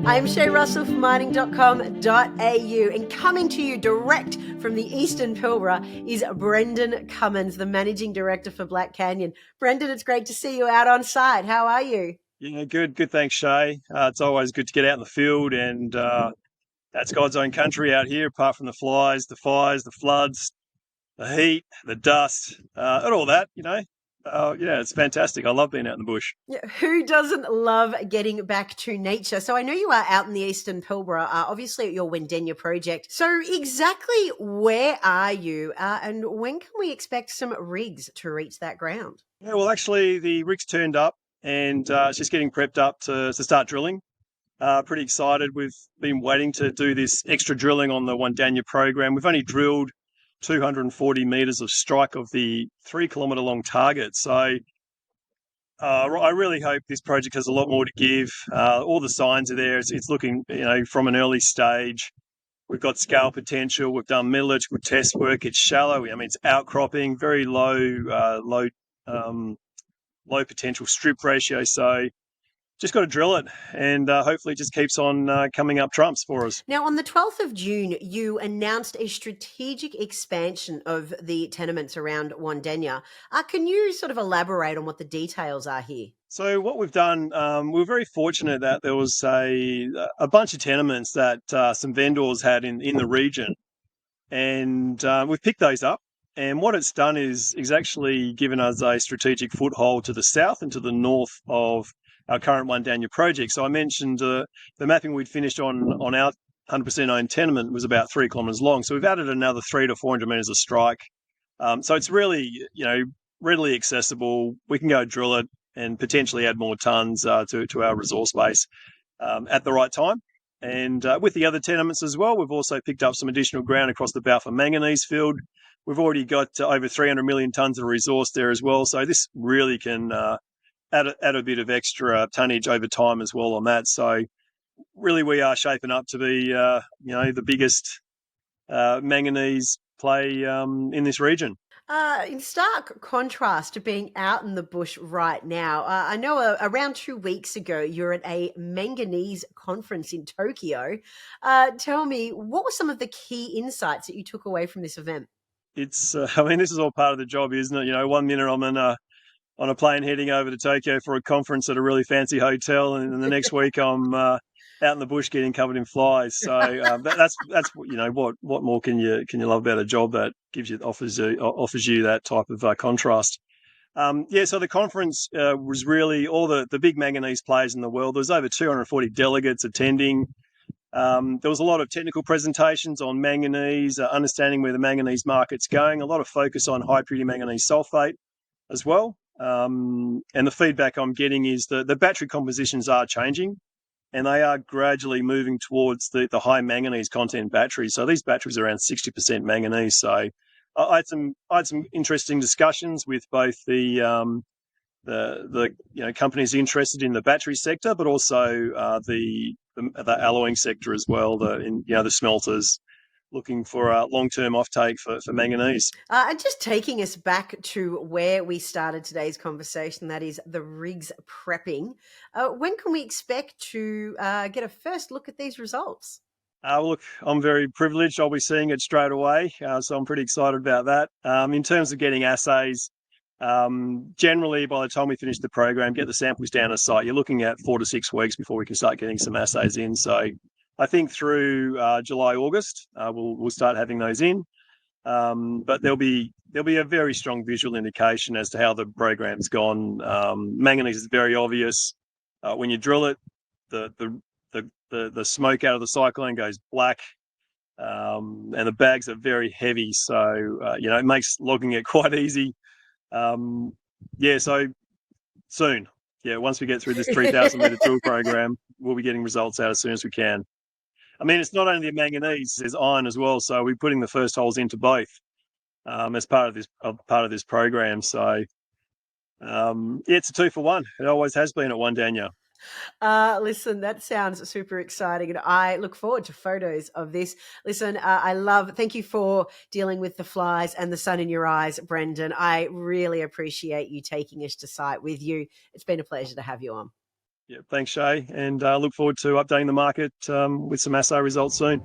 I'm Shay Russell from mining.com.au, and coming to you direct from the Eastern Pilbara is Brendan Cummins, the Managing Director for Black Canyon. Brendan, it's great to see you out on site. How are you? Yeah, good. Thanks, Shay. It's always good to get out in the field, and that's God's own country out here, apart from the flies, the fires, the floods, the heat, the dust, and all that, yeah, it's fantastic. I love being out in the bush. Yeah, who doesn't love getting back to nature? So I know you are out in the Eastern Pilbara, obviously at your Wandanya Project. So exactly where are you, and when can we expect some rigs to reach that ground? Yeah, well, actually, the rig's turned up, and it's just getting prepped up to start drilling. Pretty excited. We've been waiting to do this extra drilling on the Wandanya program. We've only drilled 240 metres of strike of the 3 kilometre long target. So I really hope this project has a lot more to give. All the signs are there. It's looking, from an early stage. We've got scale potential. We've done metallurgical test work. It's shallow. I mean, it's outcropping, very low potential strip ratio. So just got to drill it, and hopefully it just keeps on coming up trumps for us. Now, on the 12th of June, you announced a strategic expansion of the tenements around Wandanya. Can you sort of elaborate on what the details are here? So what we've done, we were very fortunate that there was a bunch of tenements that some vendors had in the region, and we've picked those up. And what it's done is actually given us a strategic foothold to the south and to the north of our current Wandanya project. So I mentioned the mapping we'd finished on our 100% owned tenement was about 3 kilometres long. So we've added another 300 to 400 metres of strike. So it's really, readily accessible. We can go drill it and potentially add more tonnes to our resource base at the right time. And with the other tenements as well, we've also picked up some additional ground across the Balfour Manganese Field. We've already got over 300 million tonnes of resource there as well. So this really can add a bit of extra tonnage over time as well on that. So really we are shaping up to be, the biggest manganese play in this region. In stark contrast to being out in the bush right now, I know around 2 weeks ago you're at a manganese conference in Tokyo. Tell me, what were some of the key insights that you took away from this event? It's, this is all part of the job, isn't it? 1 minute I'm on a plane heading over to Tokyo for a conference at a really fancy hotel, and then the next week I'm out in the bush getting covered in flies. So that's what more can you love about a job that offers you that type of contrast. So the conference was really all the big manganese players in the world. There was over 240 delegates attending. There was a lot of technical presentations on manganese, understanding where the manganese market's going, a lot of focus on high purity manganese sulfate as well. And the feedback I'm getting is the battery compositions are changing, and they are gradually moving towards the high manganese content batteries. So these batteries are around 60% manganese. So I had some interesting discussions with both the companies interested in the battery sector, but also the alloying sector as well. The smelters looking for a long-term offtake for manganese. And just taking us back to where we started today's conversation, that is the rigs prepping. When can we expect to get a first look at these results? Look, I'm very privileged. I'll be seeing it straight away, so I'm pretty excited about that. In terms of getting assays, generally by the time we finish the program, get the samples down to site, you're looking at 4 to 6 weeks before we can start getting some assays in. So I think through July, August, we'll start having those in. But there'll be a very strong visual indication as to how the program's gone. Manganese is very obvious. When you drill it, the smoke out of the cyclone goes black, and the bags are very heavy. So it makes logging it quite easy. So soon. Yeah, once we get through this 3,000 metre drill program, we'll be getting results out as soon as we can. I mean, it's not only the manganese; there's iron as well. So we're putting the first holes into both as part of this program. So it's a 2 for 1. It always has been at Wandanya. Listen, that sounds super exciting, and I look forward to photos of this. Listen, thank you for dealing with the flies and the sun in your eyes, Brendan. I really appreciate you taking us to site with you. It's been a pleasure to have you on. Yeah, thanks, Shay, and look forward to updating the market with some assay results soon.